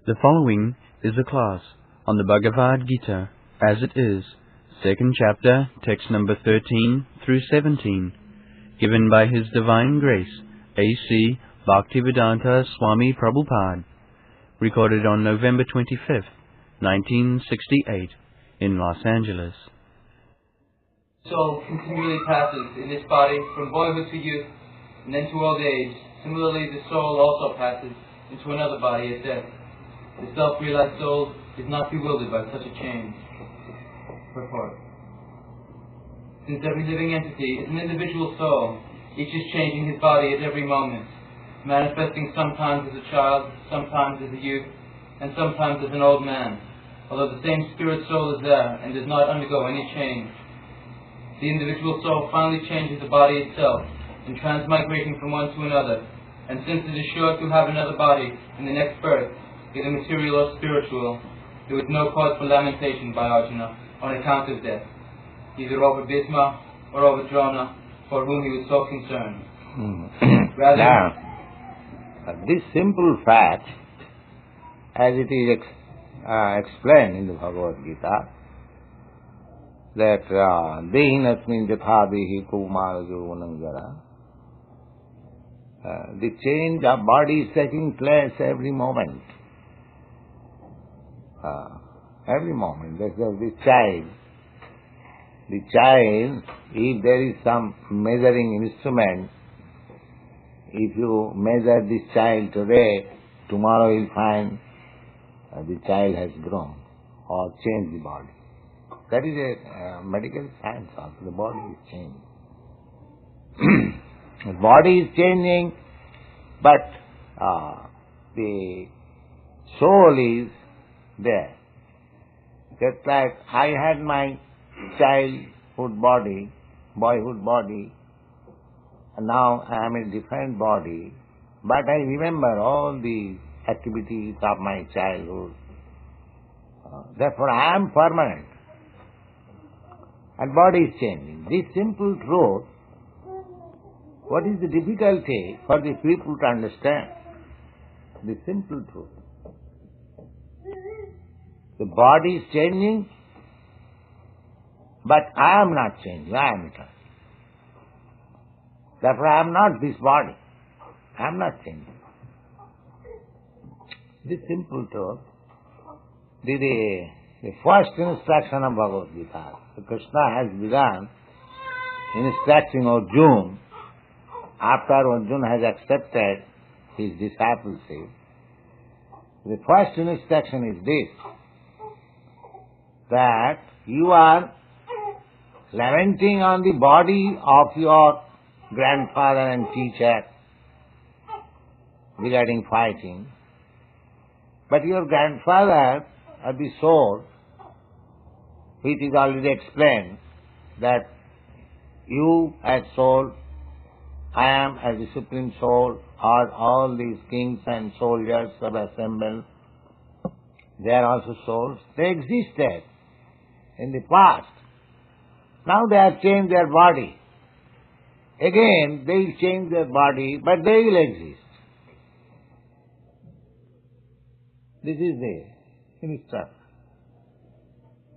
The following is a class on the Bhagavad Gita as it is, second chapter, text number 13 through 17, given by His Divine Grace, A.C. Bhaktivedanta Swami Prabhupada, recorded on November 25th, 1968, in Los Angeles. Soul continually passes in this body from boyhood to youth and then to old age. Similarly, the soul also passes into another body at death. The self-realized soul is not bewildered by such a change. Purport. Since every living entity is an individual soul, each is changing his body at every moment, manifesting sometimes as a child, sometimes as a youth, and sometimes as an old man, although the same spirit soul is there and does not undergo any change. The individual soul finally changes the body itself in transmigrating from one to another, and since it is sure to have another body in the next birth, either material or spiritual, there was no cause for lamentation by Arjuna on account of death, either over Bhisma or over Drona, for whom he was so concerned. Rather, now, this simple fact, as it is explained in the Bhagavad Gita, that dehinasmin jatha dehi kumara jovanangara, the change of body is taking place every moment. Every moment. That's the child. The child, if there is some measuring instrument, if you measure this child today, tomorrow you'll find the child has grown or changed the body. That is a medical science also. The body is changing. The body is changing, but the soul is there. Just like I had my childhood body, boyhood body, and now I am in a different body, but I remember all the activities of my childhood. Therefore I am permanent. And body is changing. This simple truth, what is the difficulty for the people to understand? The simple truth. The body is changing, but I am not changing, I am eternal. Therefore I am not this body. I am not changing. This simple truth, the first instruction of Bhagavad Gita, Krishna has begun instructing Arjuna after Arjuna has accepted his discipleship. The first instruction is this, that you are lamenting on the body of your grandfather and teacher regarding fighting, but your grandfather or the soul, which is already explained, that you as soul, I am as the Supreme Soul, are all these kings and soldiers have assembled. They are also souls. They existed in the past. Now they have changed their body. Again, they will change their body, but they will exist. This is the instruction.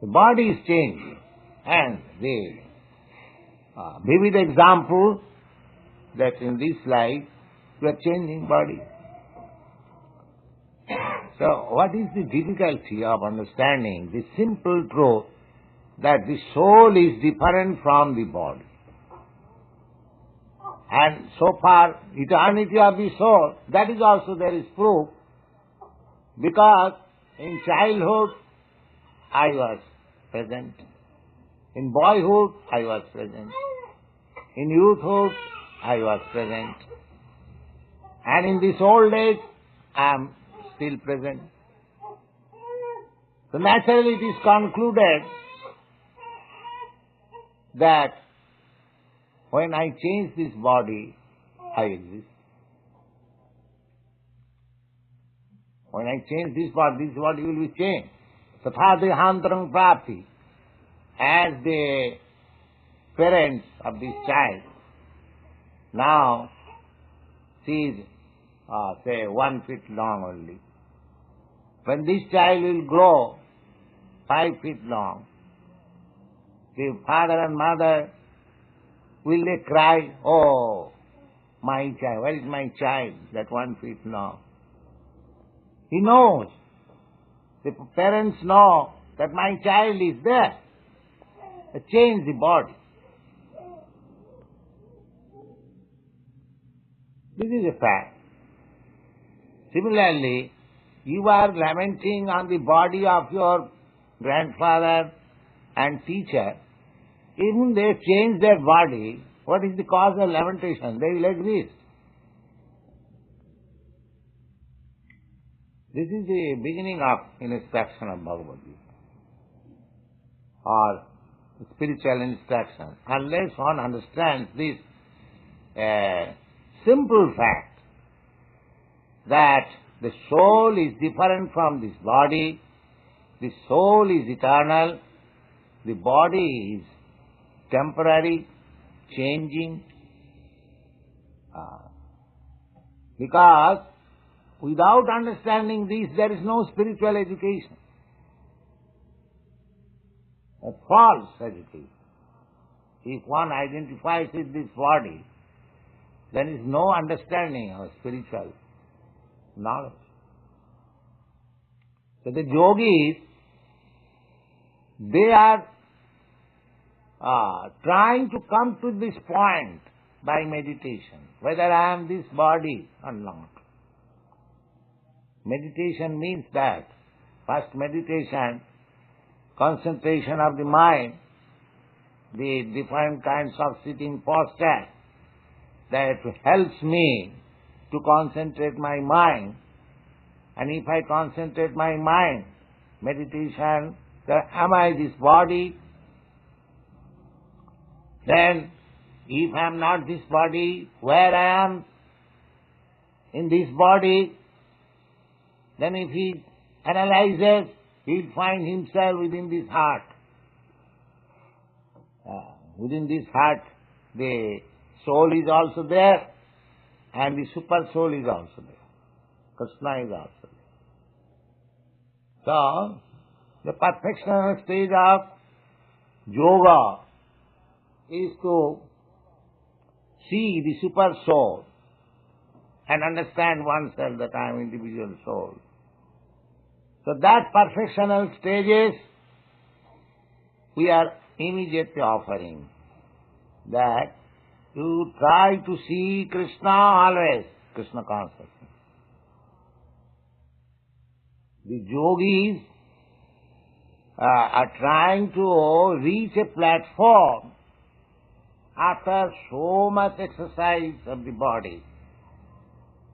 The body is changing, and the vivid example that in this life we are changing body. So what is the difficulty of understanding the simple truth that the soul is different from the body? And so far, eternity of the soul, that is also there is proof, because in childhood I was present, in boyhood I was present, in youthhood I was present, and in this old age I am still present. So naturally it is concluded that when I change this body, I exist. When I change this body will be changed. Tatha dehantarang prapti. As the parents of this child, now she is say 1 foot long only. when this child will grow 5 feet long, the father and mother, will they cry, "Oh, my child, where is my child, that 1 feet long?" He knows. The parents know that my child is there. They change the body. This is a fact. Similarly, you are lamenting on the body of your grandfather and teacher. Even they change their body, what is the cause of lamentation? They will exist. This is the beginning of instruction of Bhagavad Gita, or spiritual instruction. Unless one understands this simple fact that the soul is different from this body, the soul is eternal, the body is temporary, changing, because without understanding this, there is no spiritual education. A false education. If one identifies with this body, there is no understanding of spiritual knowledge. So the yogis, they are trying to come to this point by meditation, whether I am this body or not. Meditation means that first meditation, concentration of the mind, the different kinds of sitting posture that helps me to concentrate my mind. And if I concentrate my mind, meditation, that am I this body? Then, if I am not this body, where I am in this body? Then if he analyzes, he will find himself within this heart. Within this heart, the soul is also there, and the super soul is also there. Krishna is also there. So, the perfectional stage of yoga is to see the super soul and understand oneself that I am individual soul. So that perfectional stages we are immediately offering, that you try to see Krishna always, Krishna consciousness. The yogis are trying to reach a platform after so much exercise of the body.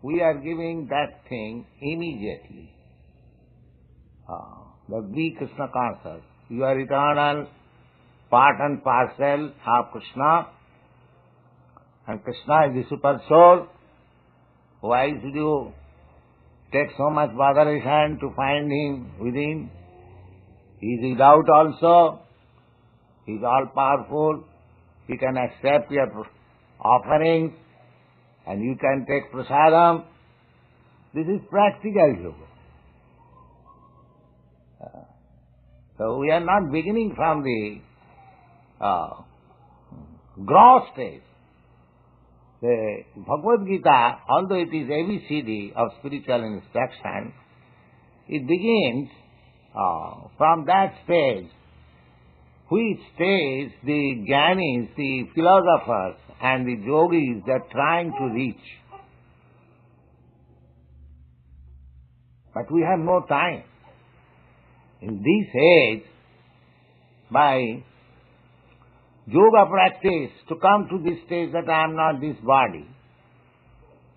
We are giving that thing immediately. That be Krishna conscious. You are eternal, part and parcel of Krishna, and Krishna is the super soul. Why should you take so much botheration to find him within? He is without also. He is all powerful. He can accept your offerings, and you can take prasadam. This is practical yoga. So we are not beginning from the gross stage. The Bhagavad Gita, although it is ABCD of spiritual instruction, it begins from that stage, which stage the Jnanis, the philosophers and the yogis are trying to reach. But we have no time. In this age, by yoga practice, to come to this stage that I am not this body.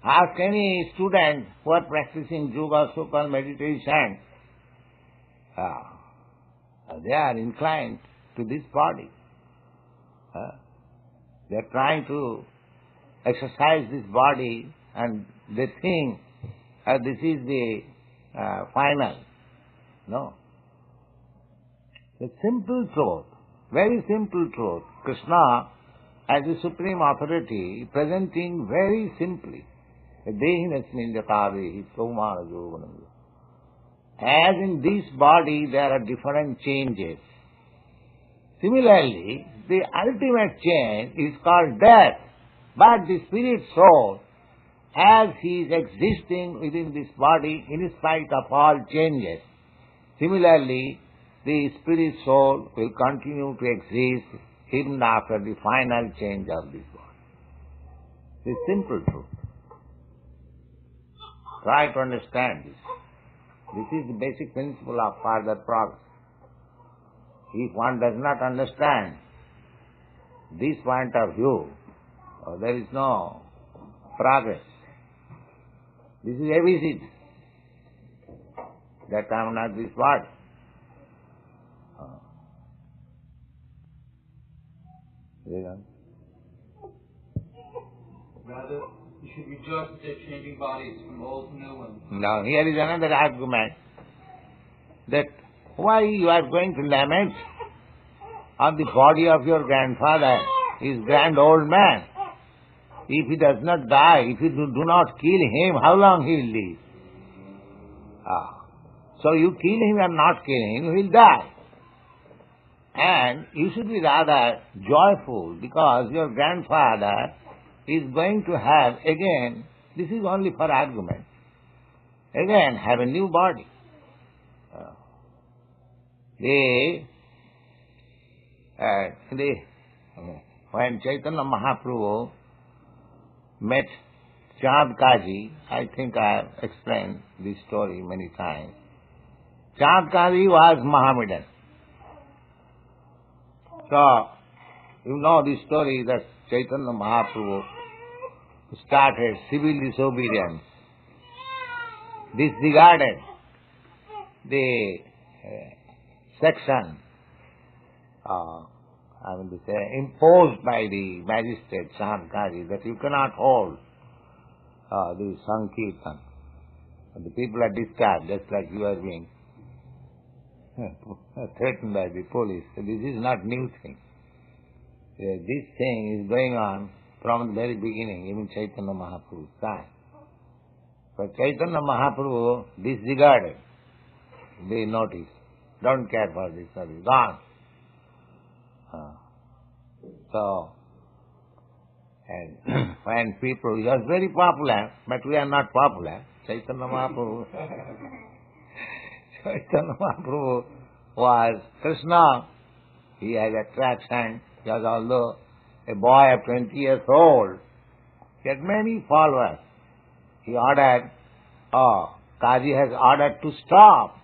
Ask any student who are practicing yoga, so-called meditation, they are inclined to this body. They are trying to exercise this body, and they think this is the final. No. The simple truth, very simple truth, Krishna as the supreme authority presenting very simply, Dehinasmin jatavehi somara yoganam. as in this body there are different changes. Similarly, the ultimate change is called death. But the spirit soul, as he is existing within this body in spite of all changes, similarly, the spirit soul will continue to exist even after the final change of this body. It's simple truth. Try to understand this. This is the basic principle of further progress. If one does not understand this point of view, there is no progress. This is ABC. That I am not this body. Rather, you should rejoice that they're changing bodies from old to new ones. Now here is another argument that why you are going to lament on the body of your grandfather, his grand old man. If he does not die, if you do not kill him, how long he will live? So you kill him or not kill him, he will die. And you should be rather joyful because your grandfather is going to have again, this is only for argument, again have a new body. When Chaitanya Mahaprabhu met Chand Kaji, I think I have explained this story many times. Chand Kaji was Mohammedan. So, you know the story that Chaitanya Mahaprabhu started civil disobedience, disregarded the section imposed by the magistrate Sankari that you cannot hold the Sankirtan. The people are disturbed just like you are being threatened by the police. So this is not new thing. This thing is going on from the very beginning, even Chaitanya Mahaprabhu's time. But Chaitanya Mahaprabhu disregarded the notice. Don't care for this notice. Gone. So, and when people, he was very popular, but we are not popular. Chaitanya Mahaprabhu, Chaitanya Mahaprabhu was Krishna. He had attraction. He was although a boy of 20 years old. He had many followers. He ordered, Kaji has ordered to stop.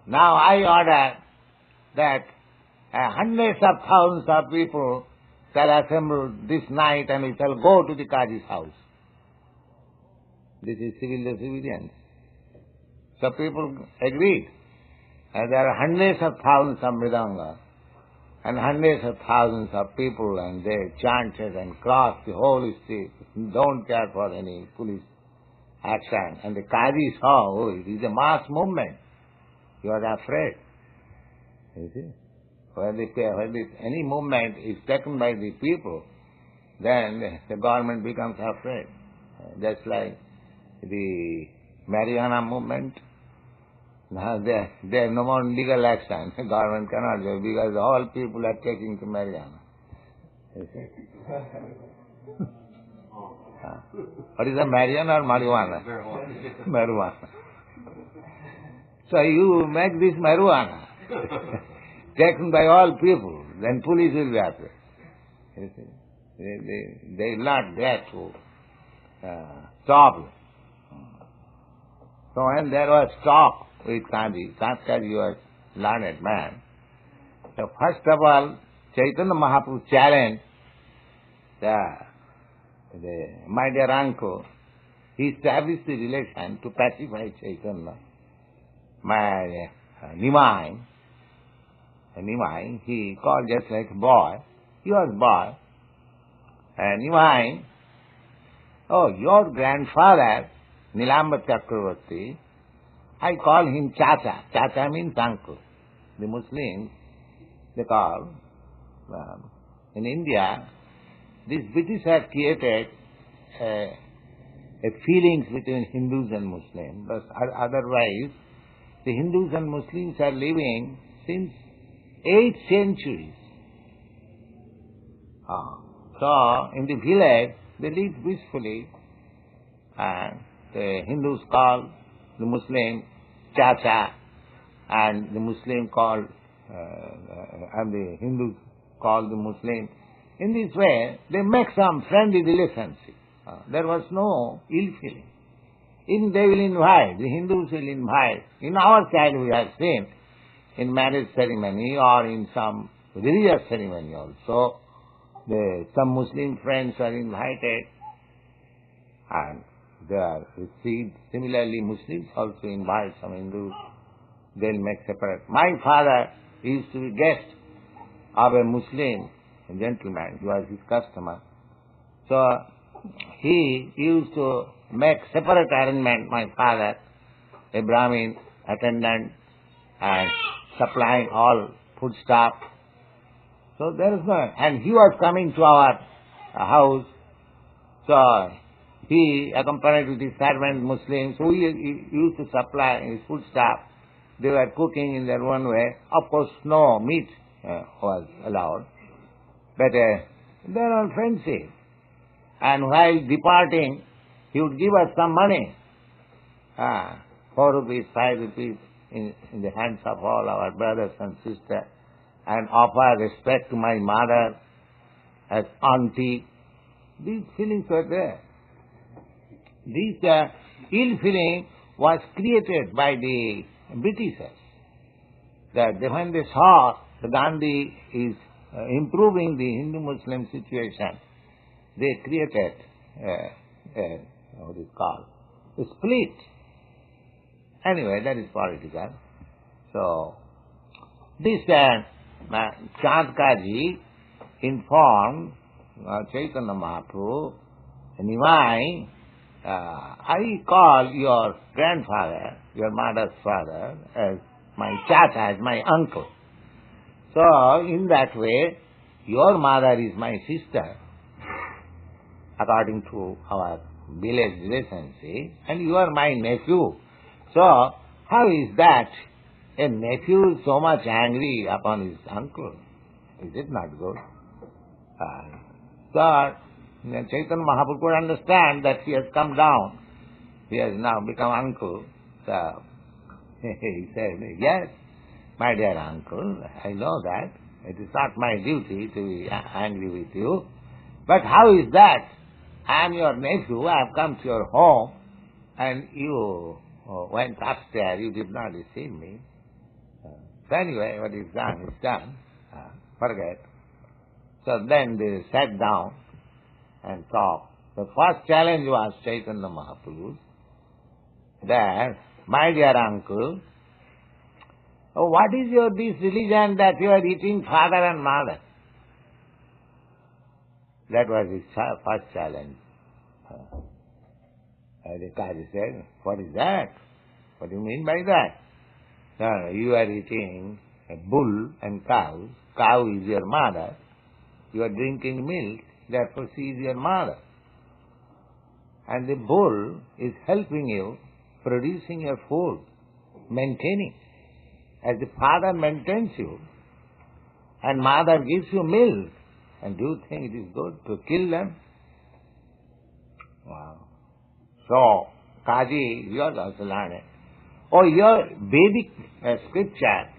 Now I order that hundreds of thousands of people shall assemble this night and we shall go to the Kaji's house. This is civil disobedience. So people agreed. And there are hundreds of thousands of mridanga and hundreds of thousands of people, and they chanted and crossed the whole street. Don't care for any police action. And the Kaji saw, it is a mass movement. You are afraid. You see? When any movement is taken by the people, then the government becomes afraid. Just like the marijuana movement. Now there is no more legal action. The government cannot do because all people are taking to marijuana. You see? What is the marijuana or marijuana? Marijuana. So you make this marijuana taken by all people, then police will be after. You see? They will not dare to stop you. So when there was talk with Kaji was learned man. So first of all, Chaitanya Mahaprabhu challenged my dear uncle. He established the relation to pacify Chaitanya. My Nimai, he called just like a boy. He was a boy. And Nimai, your grandfather, Nilamba Chakravarti, I call him Chacha. Chacha means uncle. The Muslims, they call, in India, this British have created a feelings between Hindus and Muslims, but otherwise, the Hindus and Muslims are living since 8 centuries. So, in the village, they live peacefully, and the Hindus call the Muslim Chacha, and the Muslim call, and the Hindus call the Muslim. In this way, they make some friendly relationship. There was no ill feeling. Even they will invite, the Hindus will invite. In our side we have seen, in marriage ceremony or in some religious ceremony also, some Muslim friends are invited and they are received. Similarly, Muslims also invite some Hindus. They will make separate. My father used to be guest of a Muslim gentleman. He was his customer. So he used to make separate arrangement, my father, a Brahmin attendant and supplying all food stuff. So there is no, and he was coming to our house. So he accompanied with his servant Muslims who used to supply his food stuff. They were cooking in their own way. Of course, no meat was allowed. But they are all friendship. And while departing, he would give us some money. 4 rupees, 5 rupees in the hands of all our brothers and sisters, and offer respect to my mother as auntie. These feelings were there. This ill feeling was created by the Britishers. That when they saw the Gandhi is improving the Hindu-Muslim situation, they created what is called a split. Anyway, that is political. So, this Chandkaji informed Chaitanya Mahaprabhu, Nimai, I call your grandfather, your mother's father, as my Chacha, as my uncle. So, in that way, your mother is my sister, according to our village relationship, and you are my nephew. So, how is that a nephew is so much angry upon his uncle? Is it not good? So, Chaitanya Mahaprabhu could understand that he has come down. He has now become uncle. So, he said, yes, my dear uncle, I know that. It is not my duty to be angry with you. But how is that? I am your nephew, I have come to your home, and you went upstairs, you did not receive me. So anyway, what is done is done. Forget. So then they sat down and talked. The first challenge was Chaitanya Mahaprabhu, that, my dear uncle, what is your this religion that you are eating father and mother? That was his first challenge. The Kaji said, what is that? What do you mean by that? No, you are eating a bull and cows. Cow is your mother. You are drinking milk, therefore she is your mother. And the bull is helping you, producing your food, maintaining. As the father maintains you, and mother gives you milk, and do you think it is good to kill them? Wow. So, Kaji, you are also learning. Oh, your Vedic scripture,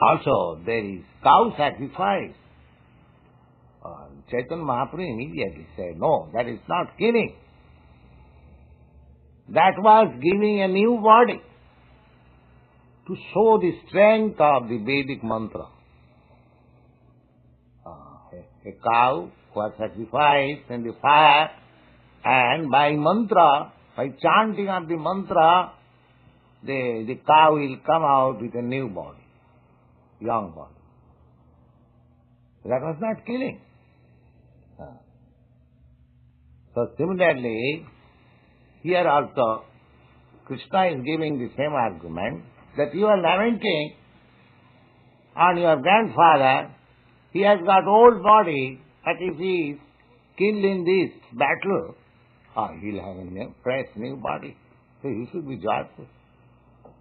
also there is cow sacrifice. Chaitanya Mahaprabhu immediately said, no, that is not killing. That was giving a new body to show the strength of the Vedic mantra. A cow was sacrificed in the fire, and by mantra, by chanting of the mantra, the cow will come out with a new body, young body. That was not killing. So similarly, here also, Krishna is giving the same argument, that you are lamenting on your grandfather. He has got old body, but if he is killed in this battle, he'll have a fresh new body. So you should be joyful.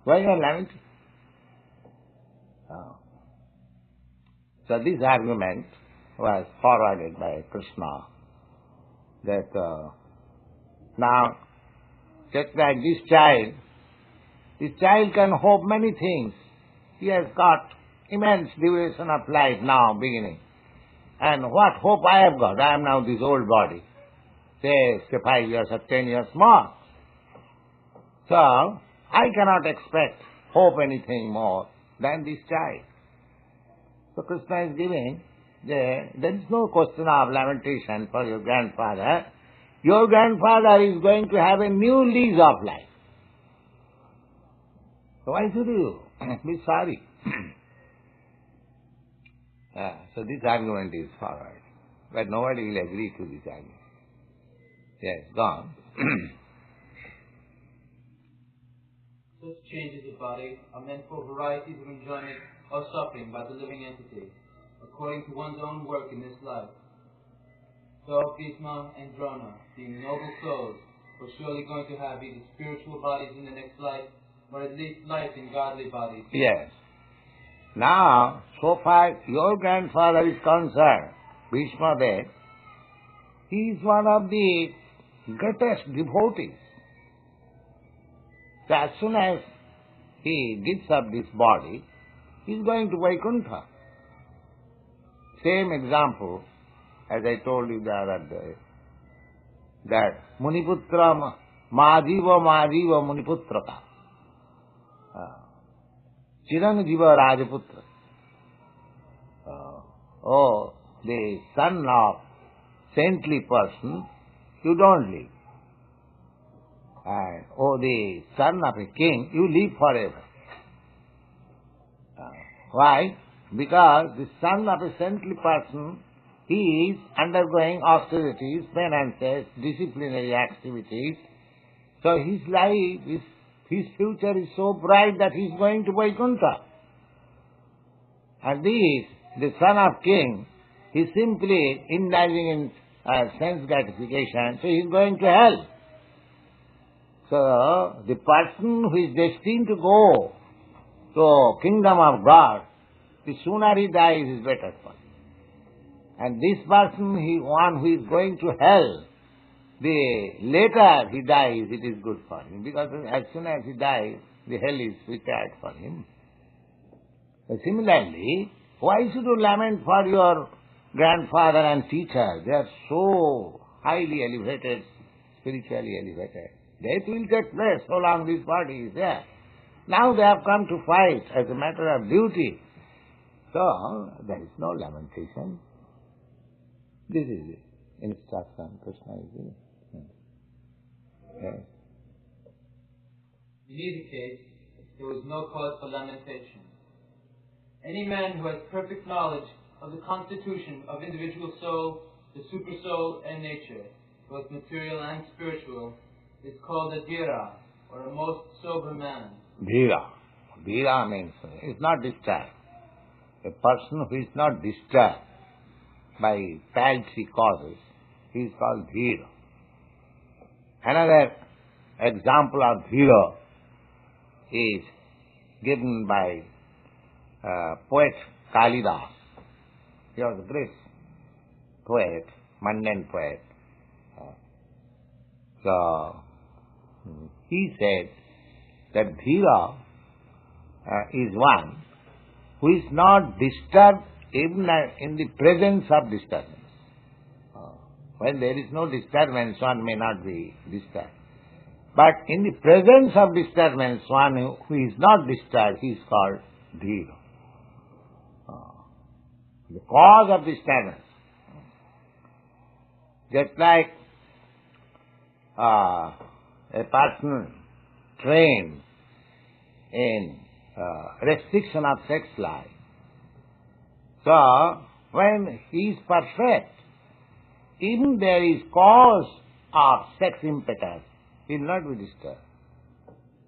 Why you are lamenting? So this argument was forwarded by Krishna that now, just like this child can hope many things. He has got immense duration of life now beginning. And what hope I have got? I am now this old body. Say 5 years or 10 years more. So, I cannot expect, hope anything more than this child. So Krishna is giving, there is no question of lamentation for your grandfather. Your grandfather is going to have a new lease of life. So why should you be sorry? So this argument is forward. But nobody will agree to this argument. Yes, gone. Such changes of body are meant for varieties of enjoyment or suffering by the living entity, according to one's own work in this life. So Bhishma and Drona, being noble souls, were surely going to have either spiritual bodies in the next life, or at least life in godly bodies. Yes. Now, so far your grandfather is concerned, Bhishma Dev, he is one of the greatest devotees. So as soon as he gives up this body, he is going to Vaikuntha. Same example as I told you the other day, that Muniputra Majiva Muniputraka. Chiranjiva Rajaputra. The son of saintly person, you don't live. And the son of a king, you live forever. Why? Because the son of a saintly person, he is undergoing austerities, penances, disciplinary activities. So his life, his future is so bright that he is going to Vaikuntha. And this, the son of king, he is simply indulging in sense gratification, so he is going to hell. So the person who is destined to go to kingdom of God, the sooner he dies is better for him. And this person, one who is going to hell, the later he dies, it is good for him, because as soon as he dies, the hell is prepared for him. So similarly, why should you lament for your grandfather and teacher? They are so highly elevated, spiritually elevated. Death will take place so long this body is there. Now they have come to fight as a matter of duty. So there is no lamentation. This is it. Instruction Krishna is giving. Yes. In either case, there was no cause for lamentation. Any man who has perfect knowledge of the constitution of individual soul, the supersoul, and nature, both material and spiritual, is called a dhira, or a most sober man. Dhira. Dhira means is not disturbed. A person who is not disturbed by paltry causes, he is called dhira. Another example of dhira is given by poet Kalidas. He was a great poet, mundane poet. So he said that dhira is one who is not disturbed even in the presence of disturbance. When there is no disturbance, one may not be disturbed. But in the presence of disturbance, one who is not disturbed, he is called dhira. The cause of disturbance. Just like a person trained in restriction of sex life. So, when he is perfect, even there is cause of sex impetus, he will not be disturbed.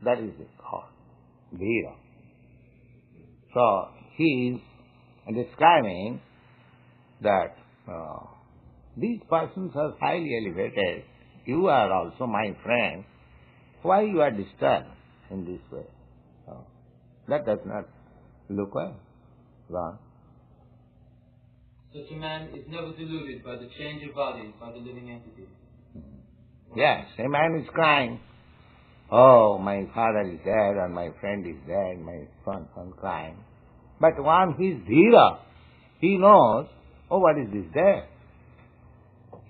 That is the cause, dhira. So, he is describing that these persons are highly elevated. You are also my friend. Why you are disturbed in this way? Oh, that does not look well. Wrong. Such a man is never deluded by the change of body by the living entity. Yes, a man is crying. Oh, my father is dead, or my friend is dead, my son crying. But one who is dhira, he knows, oh, what is this there?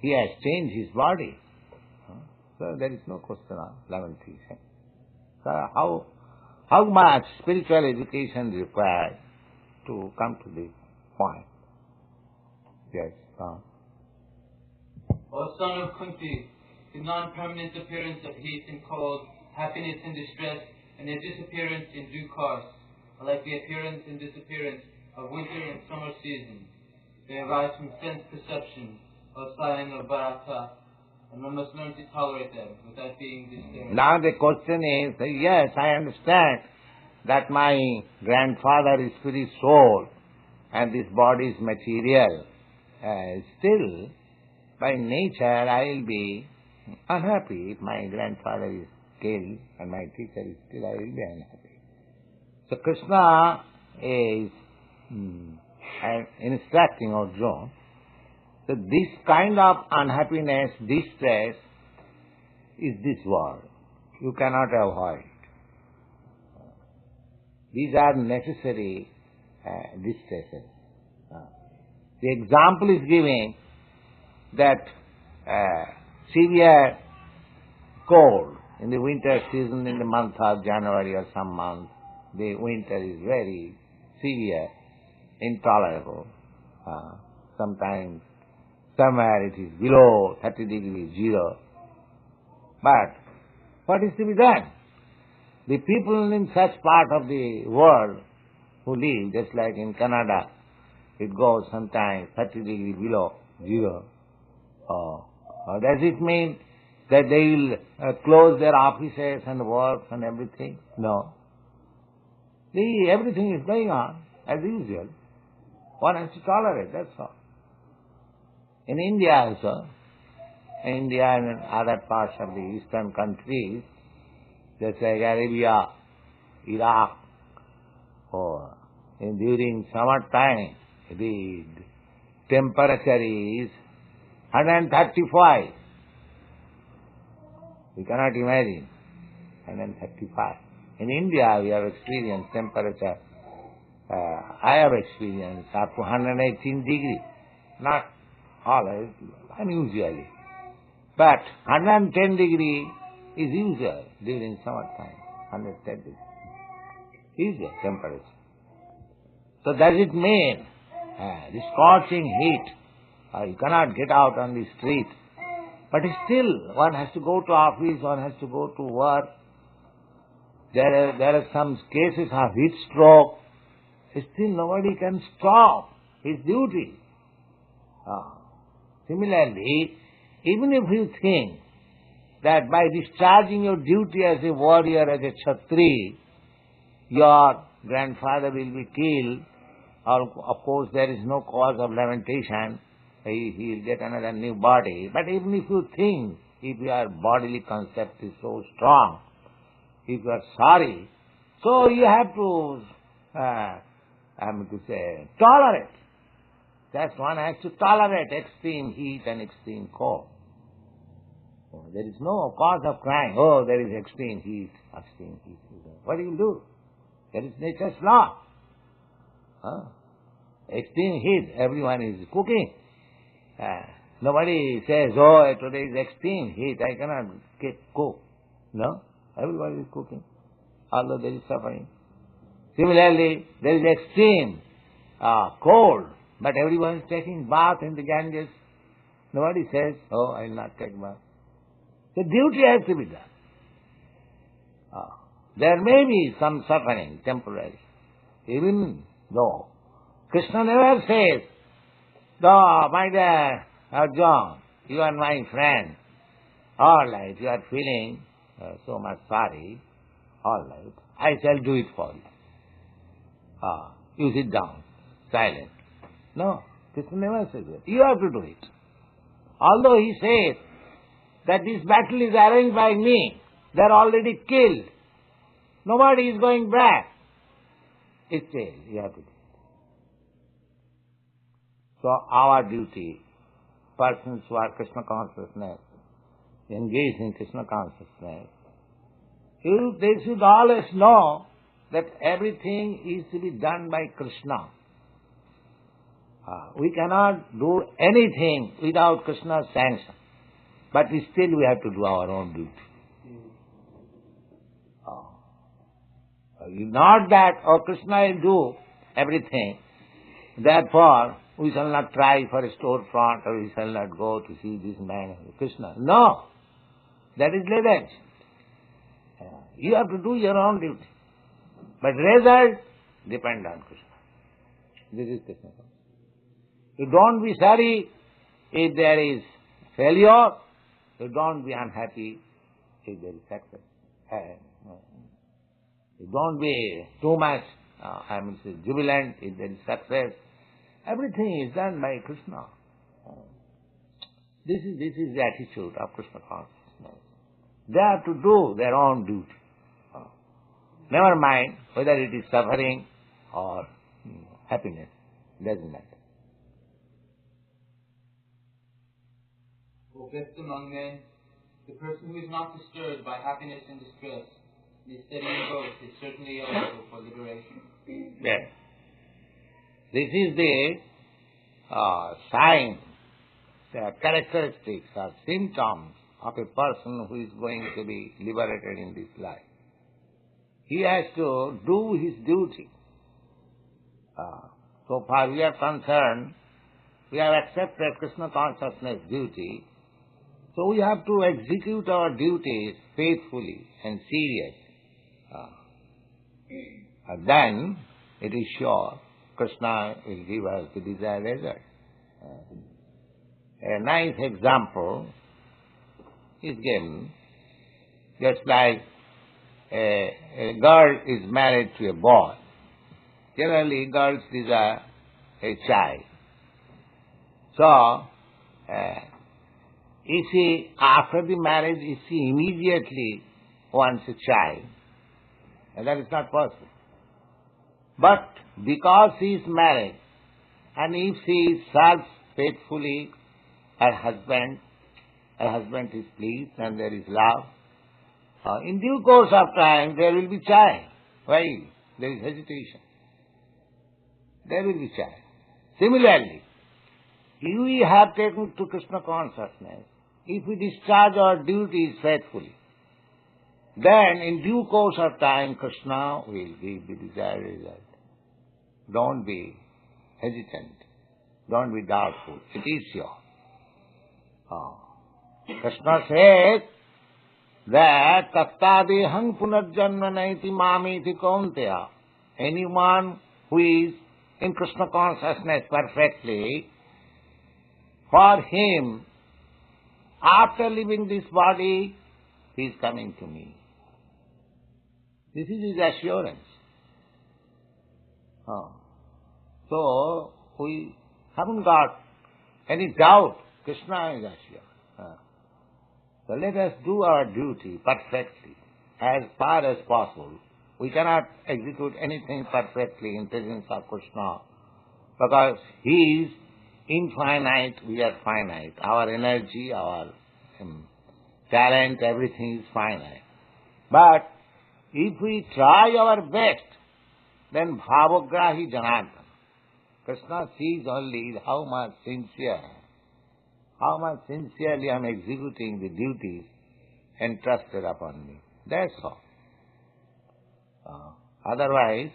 He has changed his body. So there is no question of lamentation. So how much spiritual education is required to come to this point? Yes. O son of Kunti, the non-permanent appearance of heat and cold, happiness and distress, and their disappearance in due course, are like the appearance and disappearance of winter and summer seasons. They arise from sense perception, or sign of Bharata, and one must learn to tolerate them without being disturbed. Now the question is, yes, I understand that my grandfather is spirit soul and this body is material. Still, by nature, I will be unhappy if my grandfather is killed and my teacher is killed, I will be unhappy. So Krishna is instructing Arjuna that this kind of unhappiness, distress, is this world. You cannot avoid. These are necessary distresses. The example is giving that severe cold in the winter season, in the month of January or some month, the winter is very severe, intolerable. Sometimes somewhere it is below 30 degrees 0. But what is to be done? The people in such part of the world who live, just like in Canada, it goes sometimes 30 degrees below 0. Does it mean that they will close their offices and work and everything? No. Everything is going on as usual. One has to tolerate, that's all. In India also, India and other parts of the eastern countries, just like Arabia, Iraq, during summer time, the temperature is 135. We cannot imagine. 135. In India, we have experienced temperature, I have experienced up to 118 degrees. Not always, unusually. But 110 degrees is usual during summertime. 110 degrees. Usual temperature. So does it mean the scorching heat, you cannot get out on the street, but still one has to go to office, one has to go to work. There are some cases of heat stroke. Still nobody can stop his duty. Similarly, even if you think that by discharging your duty as a warrior, as a Kshatri, your grandfather will be killed, of course there is no cause of lamentation, he will get another new body. But even if you think, if your bodily concept is so strong, if you are sorry, so you have to, tolerate. That's one has to tolerate extreme heat and extreme cold. There is no cause of crying, oh, there is extreme heat, extreme heat. What do you do? That is nature's law. Extreme heat, everyone is cooking. Nobody says, oh, today is extreme heat, I cannot cook. No, everybody is cooking, although there is suffering. Similarly, there is extreme cold, but everyone is taking bath in the Ganges. Nobody says, oh, I will not take bath. The duty has to be done. There may be some suffering, temporary, even though Krishna never says, though, my dear Arjuna, you are my friend, all right, you are feeling so much sorry, all right, I shall do it for you. You sit down, silent. No, Krishna never says that. You have to do it. Although he says that this battle is arranged by me, They are already killed. Nobody is going back. Still, you have to do. So our duty, persons who are Krishna consciousness, engaged in Krishna consciousness, they should always know that everything is to be done by Krishna. We cannot do anything without Krishna's sanction. But still we have to do our own duty. Not that, Krishna will do everything, therefore we shall not try for a storefront, or we shall not go to see this man, Krishna. No, that is legend. You have to do your own duty. But result depend on Krishna. This is Krishna. You don't be sorry if there is failure. You don't be unhappy if there is success. You don't be too much, jubilant if there is success. Everything is done by Krishna. This is the attitude of Krishna consciousness. They have to do their own duty. Never mind whether it is suffering or happiness. Doesn't matter. O best among men, the person who is not disturbed by happiness and distress, and is steady in both, is certainly eligible for liberation. Yes. This is the sign, the characteristics or symptoms of a person who is going to be liberated in this life. He has to do his duty. So far we are concerned, we have accepted Krishna consciousness duty, so we have to execute our duties faithfully and seriously. Then it is sure Krishna will give us the desired result. A nice example is given, just like a girl is married to a boy. Generally, girls desire a child. So, if she, after the marriage, if she immediately wants a child, that is not possible. But because she is married, and if she serves faithfully her husband is pleased and there is love, in due course of time there will be child. Why? There is hesitation. There will be child. Similarly, if we have taken to Krishna consciousness, if we discharge our duties faithfully, then in due course of time Krishna will give the desired result. Don't be hesitant. Don't be doubtful. It is sure. Krishna says that tattadehang punarjanma naiti mamiti kaunteya. Anyone who is in Krishna consciousness perfectly, for him, after leaving this body, he is coming to me. This is his assurance. So, we haven't got any doubt. Krishna is assured. So let us do our duty perfectly, as far as possible. We cannot execute anything perfectly in presence of Krishna, because he is infinite, we are finite. Our energy, our talent, everything is finite. But if we try our best, then bhavagrahi janardana. Krishna sees only how much sincerely I am executing the duties entrusted upon me. That's all. Otherwise,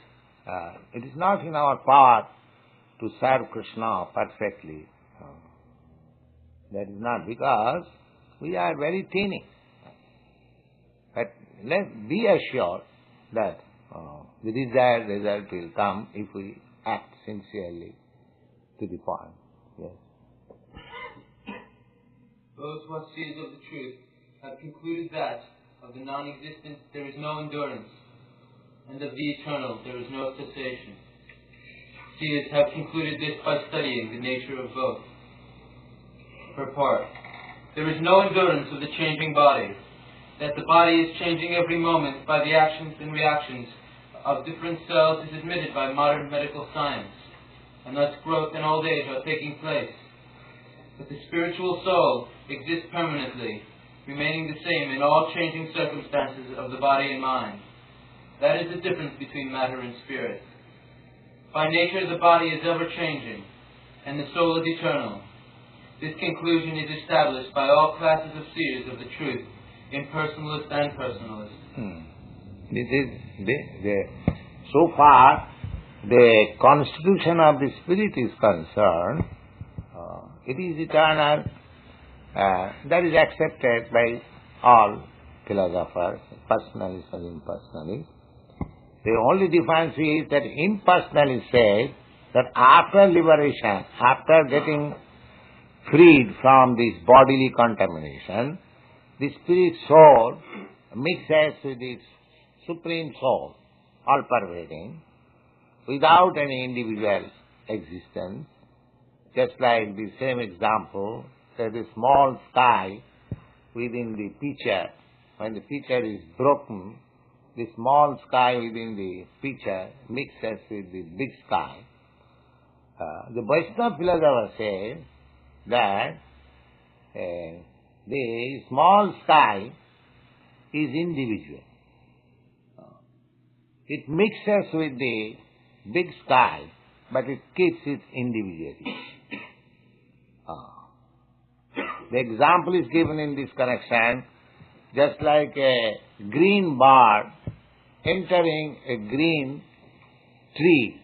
it is not in our power to serve Krishna perfectly. That is not, because we are very teeny. But let's be assured that the desired result will come if we act sincerely to the point. Yes. Those who are seers of the truth have concluded that of the non-existent there is no endurance, and of the eternal there is no cessation. Seers have concluded this by studying the nature of both. Purport: there is no endurance of the changing body, that the body is changing every moment by the actions and reactions of different cells is admitted by modern medical science, and thus growth and old age are taking place. But the spiritual soul exists permanently, remaining the same in all changing circumstances of the body and mind. That is the difference between matter and spirit. By nature the body is ever-changing, and the soul is eternal. This conclusion is established by all classes of seers of the truth, impersonalist and personalist. This is so far the constitution of the spirit is concerned. It is eternal. That is accepted by all philosophers, personalists and impersonalists. The only difference is that impersonalists say that after liberation, after getting freed from this bodily contamination, the spirit soul mixes with its supreme soul, all-pervading, without any individual existence. Just like the same example, there's a small sky within the pitcher. When the pitcher is broken, the small sky within the pitcher mixes with the big sky. The Vaishnava philosopher says that the small sky is individual. It mixes with the big sky, but it keeps its individuality. The example is given in this connection, just like a green bird entering a green tree.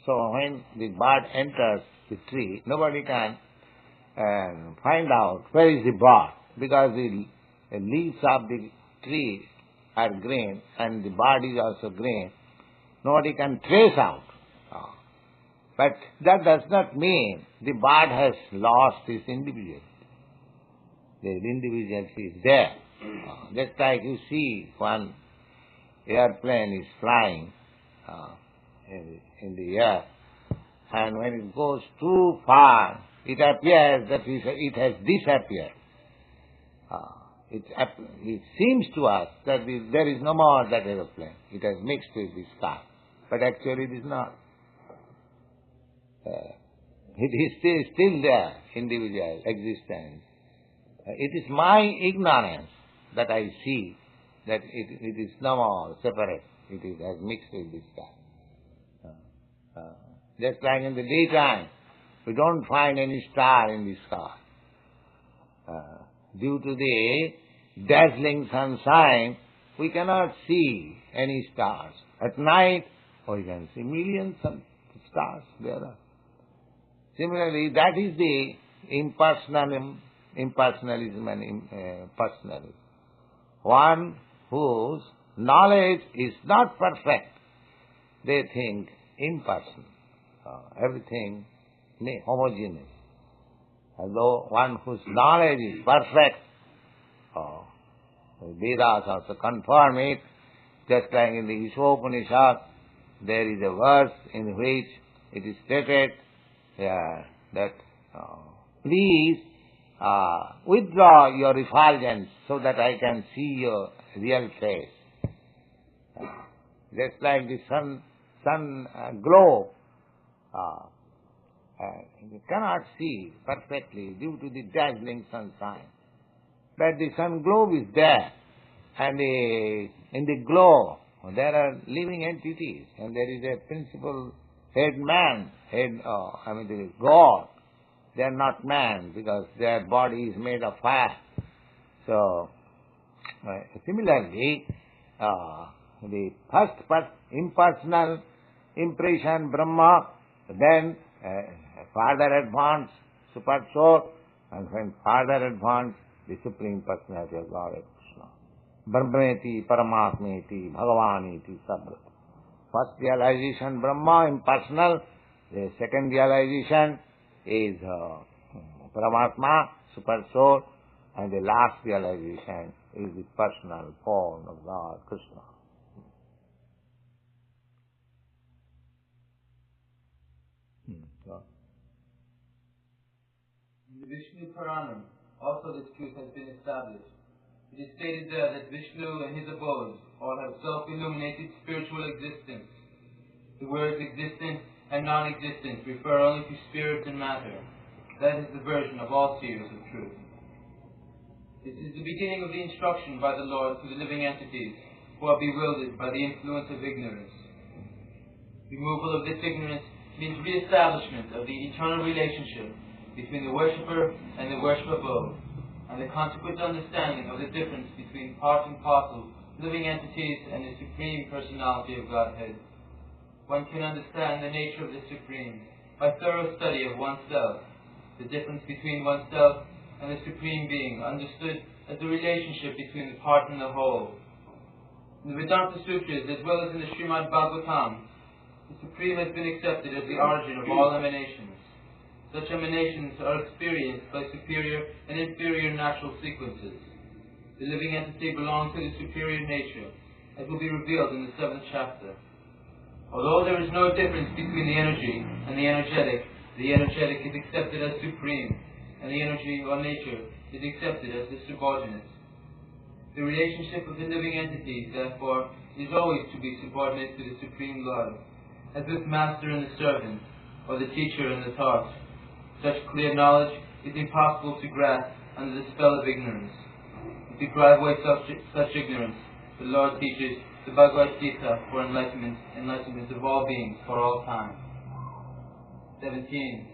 So when the bird enters the tree, nobody can find out where is the bird, because the leaves of the tree are green and the bird is also green. Nobody can trace out. But that does not mean the bird has lost its individuality. The individuality is there. Just like you see one airplane is flying in the air, and when it goes too far, it appears that it has disappeared. It seems to us that there is no more that aeroplane. It has mixed with the sky. But actually it is not. It is still there, individual existence. It is my ignorance that I see that it is no more separate. It has mixed with the sky. Just like in the daytime, we don't find any star in the sky. Due to the dazzling sunshine, we cannot see any stars. At night, we can see millions of stars there are. Similarly, that is the impersonalism and personalism. One whose knowledge is not perfect, they think impersonal. Everything homogeneous. Although one whose knowledge is perfect, the Vedas also confirm it, just like in the Upanishad, there is a verse in which it is stated that please withdraw your effulgence so that I can see your real face. Just like the sun glow, you cannot see perfectly due to the dazzling sunshine. But the sun globe is there, and in the glow there are living entities, and there is a principal head man, the God. They are not man because their body is made of fire. So, similarly, the first impersonal impression, Brahma, then further advanced, super soul, and then further advanced, the Supreme Personality of God, Krishna. Brahmeti, Paramatmeti, Bhagavaniti, Sabra. First realization, Brahma, impersonal. The second realization is Paramatma, super soul. And the last realization is the personal form of God, Krishna. In the Vishnu Puranam, also this truth has been established. It is stated there that Vishnu and his abodes all have self-illuminated spiritual existence. The words existence and non-existence refer only to spirit and matter. That is the version of all seers of truth. This is the beginning of the instruction by the Lord to the living entities who are bewildered by the influence of ignorance. Removal of this ignorance means re-establishment of the eternal relationship between the worshipper and the worship abode, and the consequent understanding of the difference between part and parcel living entities and the Supreme Personality of Godhead. One can understand the nature of the Supreme by thorough study of oneself, the difference between oneself and the Supreme Being understood as the relationship between the part and the whole. In the Vedanta Sutras, as well as in the Srimad Bhagavatam, the Supreme has been accepted as the origin of all emanations. Such emanations are experienced by superior and inferior natural sequences. The living entity belongs to the superior nature, as will be revealed in the 7th chapter. Although there is no difference between the energy and the energetic is accepted as supreme, and the energy or nature is accepted as the subordinate. The relationship of the living entities, therefore, is always to be subordinate to the Supreme Lord, as with master and the servant, or the teacher and the taught. Such clear knowledge is impossible to grasp under the spell of ignorance. To drive away such ignorance, the Lord teaches the Bhagavad Gita for enlightenment of all beings for all time. 17.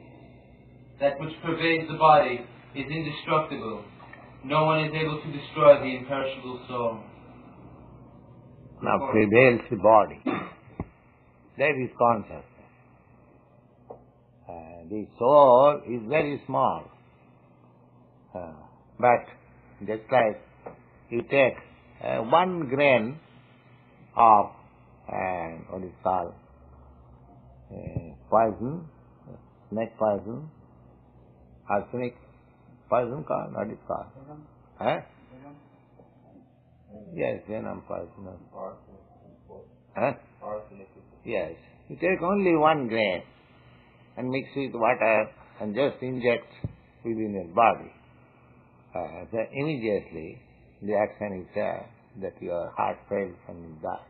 That which pervades the body is indestructible. No one is able to destroy the imperishable soul. Now prevails the body. That is consciousness. The soul is very small. But just like you take 1 grain of what is called poison, snake poison, arsenic poison called, what is called? Yes, venom poison. Yes. You take only 1 grain and mix with water and just inject within your body. So immediately the action is there that your heart fails and you die.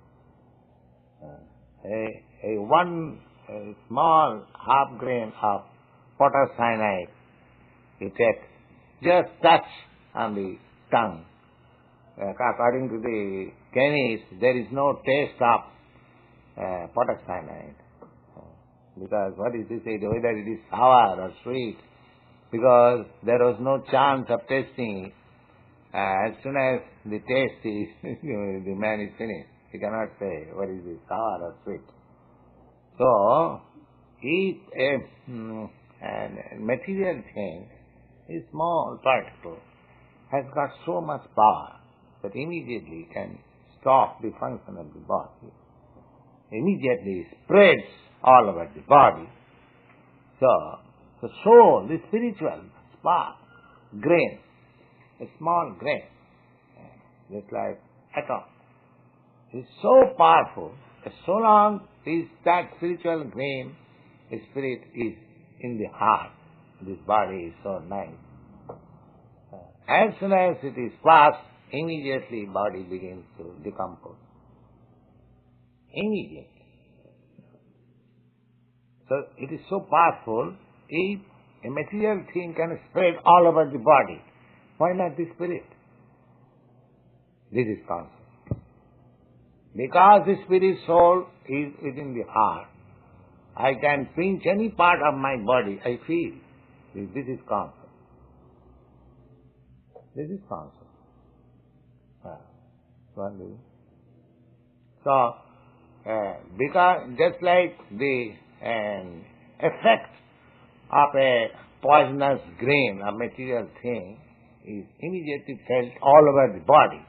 A small half grain of potash cyanide you take, just touch on the tongue. According to the chemists, there is no taste of potash cyanide. Because what is this, whether it is sour or sweet, because there was no chance of tasting it. As soon as the taste is, the man is finished. He cannot say what is this, sour or sweet. So, if a material thing, a small particle, has got so much power that immediately can stop the function of the body, immediately spreads all over the body. So, the soul, the spiritual spark, grain, a small grain, just like atom, is so powerful, so long is that spiritual grain, the spirit is in the heart. This body is so nice. As soon as it is passed, immediately body begins to decompose. Immediately. So it is so powerful, if a material thing can spread all over the body, why not the spirit? This is concept. Because the spirit soul is within the heart, I can pinch any part of my body, I feel. This is concept. This is concept. So, because just like the effect of a poisonous grain, a material thing, is immediately felt all over the body.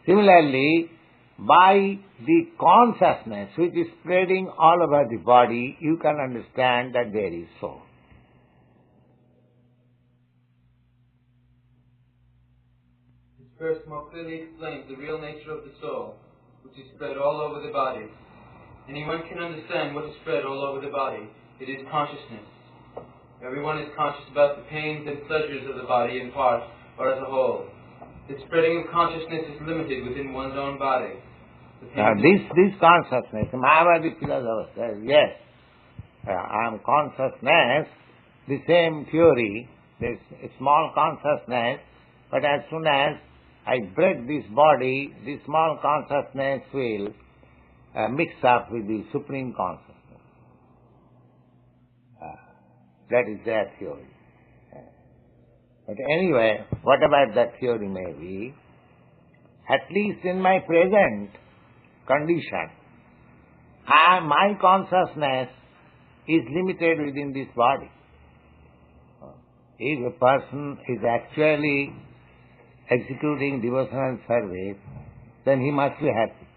Similarly, by the consciousness which is spreading all over the body, you can understand that there is soul. This verse more clearly explains the real nature of the soul, which is spread all over the body. Anyone can understand what is spread all over the body. It is consciousness. Everyone is conscious about the pains and pleasures of the body in part or as a whole. The spreading of consciousness is limited within one's own body. Now this consciousness, Mayavadi philosopher says, yes, I am consciousness, the same theory, this small consciousness, but as soon as I break this body, this small consciousness will mix up with the supreme consciousness. That is their theory. But anyway, whatever that theory may be, at least in my present condition, my consciousness is limited within this body. If a person is actually executing devotional service, then he must be happy.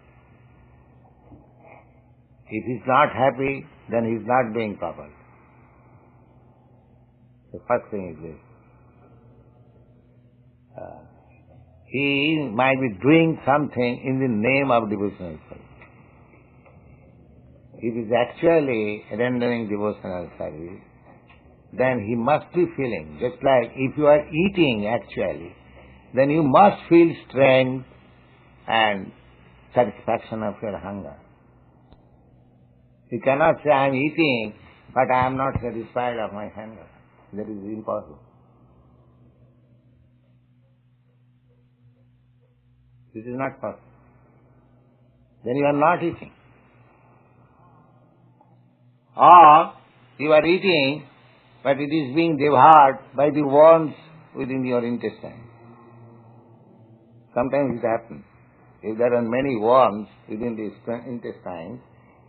If he is not happy, then he is not doing properly. The first thing is this. He might be doing something in the name of devotional service. If he is actually rendering devotional service, then he must be feeling, just like if you are eating actually, then you must feel strength and satisfaction of your hunger. You cannot say, I am eating, but I am not satisfied of my hunger. That is impossible. This is not possible. Then you are not eating. Or you are eating, but it is being devoured by the worms within your intestine. Sometimes it happens. If there are many worms within the intestine,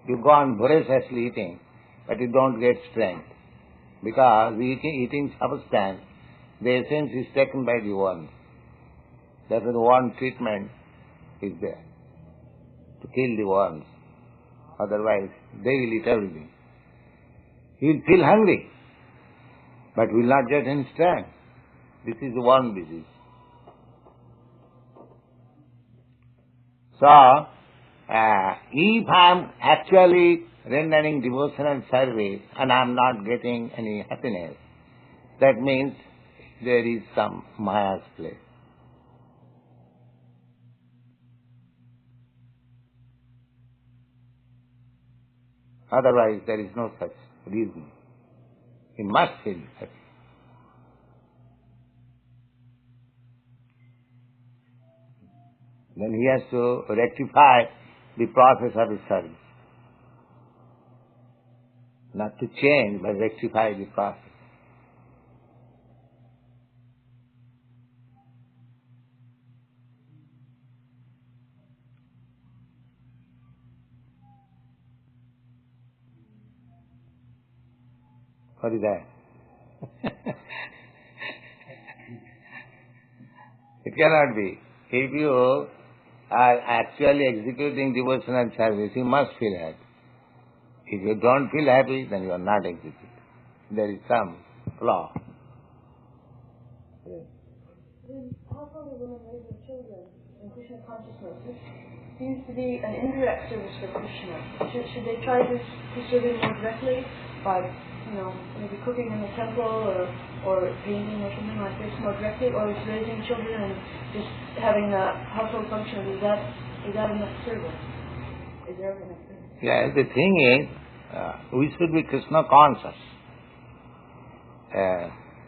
you go on voraciously eating, but you don't get strength. Because the eating substance, the essence is taken by the worms. Therefore the worm treatment is there, to kill the worms. Otherwise, they will eat everything. He will feel hungry, but will not get any strength. This is the worm disease. So, if I am actually rendering devotional service and I am not getting any happiness, that means there is some Maya's play. Otherwise, there is no such reason. He must feel happy. Then he has to rectify the process of his service. Not to change, but rectify the process. What is that? It cannot be. If you are actually executing devotional service, you must feel happy. If you don't feel happy, then you are not executing. There is some flaw. Yes. How far the women raise their children in Krishna consciousness? This seems to be an indirect service for Krishna. Should they try to serve him more directly by, maybe cooking in the temple or painting or something like this more directly, or is raising children and just having the household functions, is that enough service? Is there ever enough service? Yeah, the thing is, we should be Krishna conscious.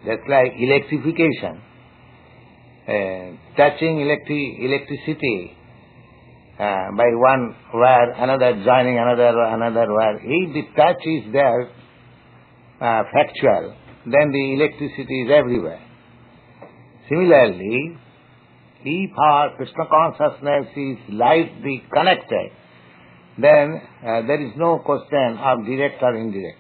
Just like electrification, touching electricity by one wire, another joining another wire. If the touch is there, factual, then the electricity is everywhere. Similarly, if our Krishna consciousness is lightly connected, then there is no question of direct or indirect.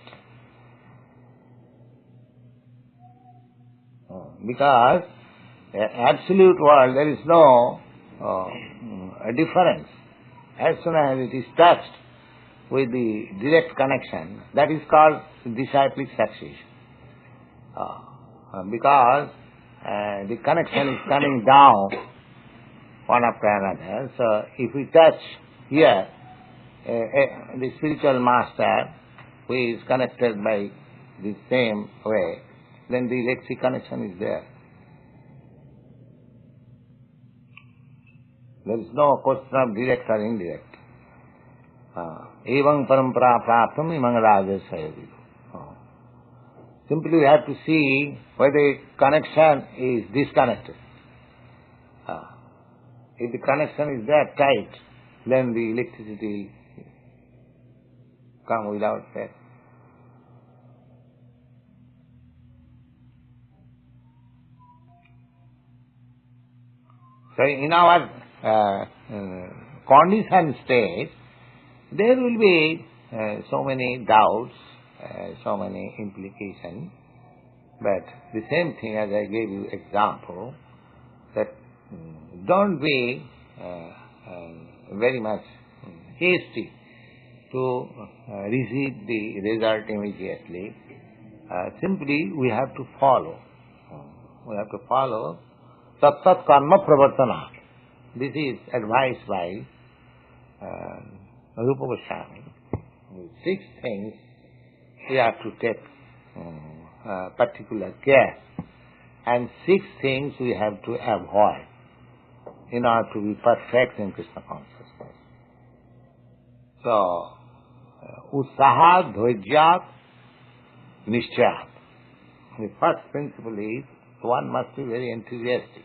Because absolute world, there is no difference. As soon as it is touched with the direct connection, that is called disciplic succession. Because the connection is coming down one after another. So if we touch here, the spiritual master who is connected by the same way, then the electric connection is there. There is no question of direct or indirect. Evam parampara praptam imang rajasaya. Simply we have to see whether the connection is disconnected. If the connection is there tight, then the electricity come without fail. So in our conditioned state, there will be so many doubts, so many implications, but the same thing as I gave you example, that don't be very much hasty to receive the result immediately. Simply we have to follow. We have to follow tat karma pravartana. This is advised by Rupa Goswami. 6 things we have to take particular care, and 6 things we have to avoid in order to be perfect in Krishna consciousness. So, Utsaha Dvaijyat Nishchayat. The first principle is one must be very enthusiastic.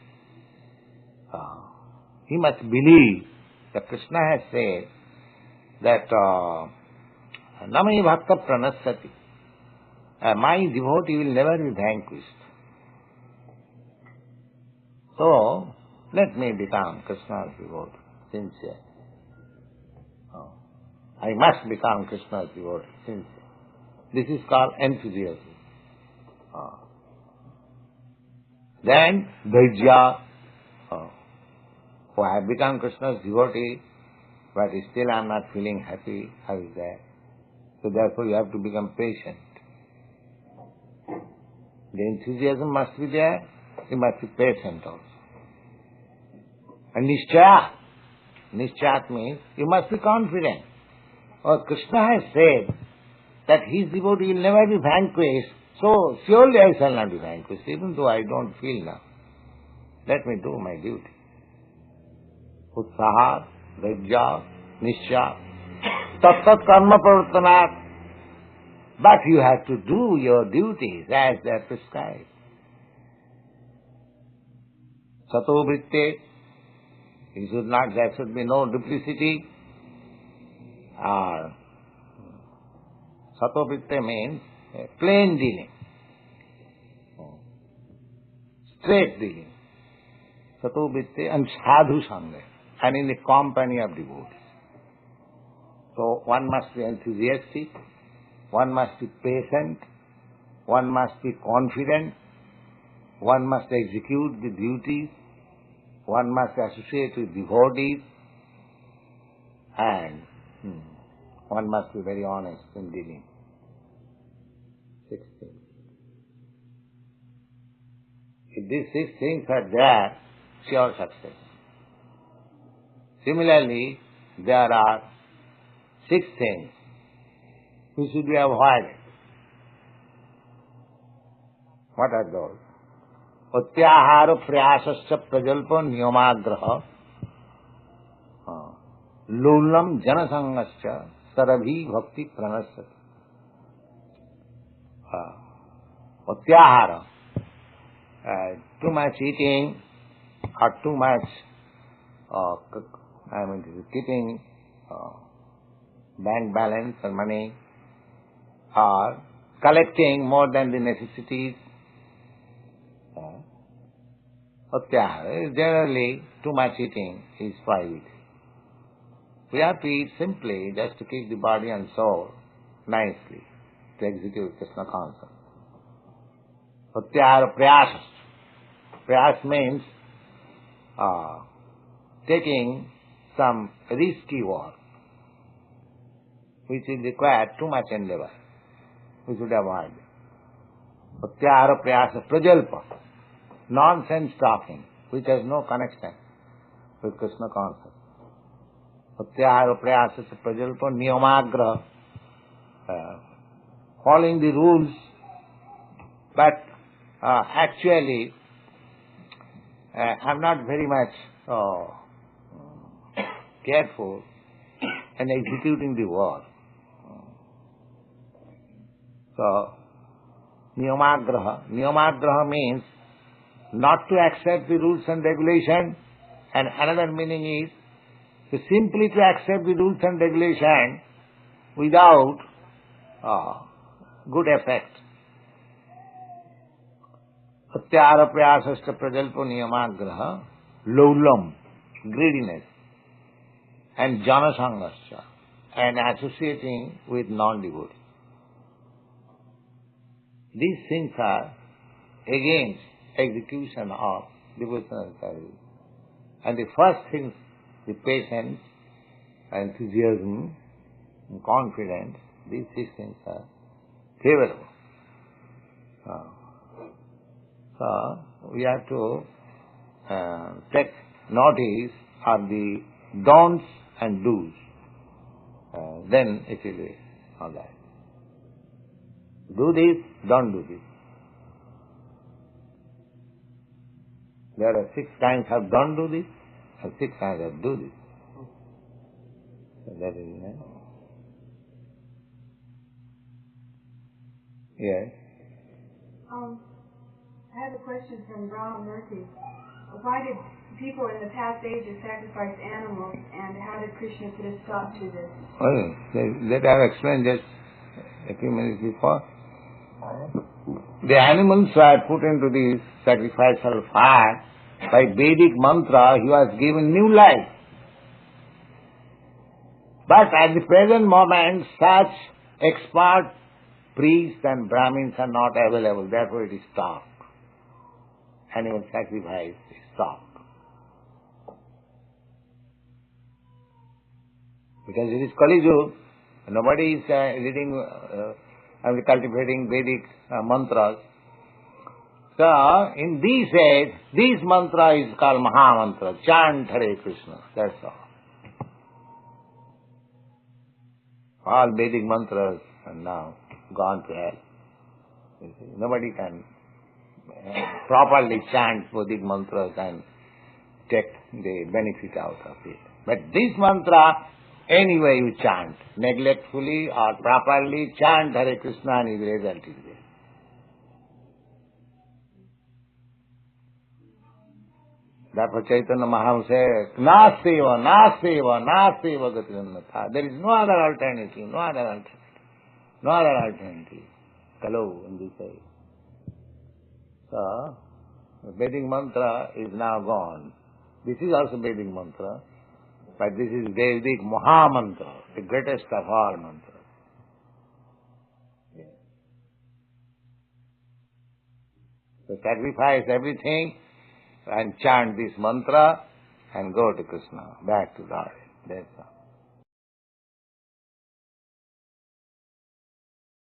He must believe that Krishna has said that Nami Bhakta Pranassati. My devotee will never be vanquished. So, let me become Krishna's devotee, sincere. I must become Krishna's devotee, sincere. This is called enthusiasm. Then, Dhaijya. I have become Krishna's devotee, but still I am not feeling happy. How is that? So therefore you have to become patient. The enthusiasm must be there, you must be patient also. And Nishchaya. Nishchayat means you must be confident. Krishna has said that his devotee will never be vanquished, so surely I shall not be vanquished, even though I don't feel now. Let me do my duty. Utsaha, Dhajya, Nishya, tat karma pravartanat. But you have to do your duties as they are prescribed. Sato vritte, there should be no duplicity. Sato vritte means plain dealing, straight dealing. Sato vritte and sadhu sangha, and in the company of devotees. So one must be enthusiastic, one must be patient, one must be confident, one must execute the duties, one must associate with devotees, and one must be very honest in dealing. 6 things. If these 6 things are there, sure success. Similarly, there are 6 things which should be avoided. What are those? Utyahara prayasasya prajalpa niyamagraha lulam janasangasya sarabhi bhakti pranasati. Utyahara, too much eating or too much keeping bank balance or money, or collecting more than the necessities. Generally, too much eating is spoiled. We have to eat simply just to keep the body and soul nicely, to execute Krishna concept. Satyara prayas. Prayas means taking some risky work, which will require too much endeavor. We should avoid it. Satyara prayasa prajalpa. Nonsense talking, which has no connection with Krishna concept. Satyahara prayasa prajalpa niyamagraha. Following the rules, but actually I'm not very much careful in executing the war. So, niyamagraha means not to accept the rules and regulation, and another meaning is to simply to accept the rules and regulation without good effect. Atyara prayasasta prajalpo niyamagraha, laulam, greediness, and janasangascha, and associating with non-devotees. These things are against execution of devotional service. And the first thing, the patience, enthusiasm, and confidence, these things are favorable. So, we have to take notice of the don'ts and do's. Then it will be all right. Do this, don't do this. There are 6 kinds of don't do this and 6 kinds of do this. So that is nice. Yes. I have a question from Brahma Murthy. Why did people in the past ages sacrifice animals, and how did Krishna put a stop to this? Oh, that I have explained just a few minutes before. The animals were put into the sacrificial fire. By Vedic mantra, he was given new life. But at the present moment, such expert priests and Brahmins are not available. Therefore it is stopped. Animal sacrifice is stopped. Because it is Kali Yuga, nobody is reading and cultivating Vedic mantras. So, in this age, this mantra is called Maha Mantra. Chant Hare Krishna. That's all. All Vedic mantras are now gone to hell. You see, nobody can properly chant Vedic mantras and take the benefit out of it. But this mantra, anyway you chant, neglectfully or properly, chant Hare Krishna and the result is there. Therefore Chaitanya Mahaprabhu said, Naseva, Naseva, Naseva Gatirannatha. There is no other alternative, no other alternative, no other alternative. Hello, in this age. So, the Vedic mantra is now gone. This is also Vedic mantra, but this is Vedic Maha Mantra, the greatest of all mantras. Yeah. So sacrifice everything and chant this mantra and go to Krishna, back to God. That's all.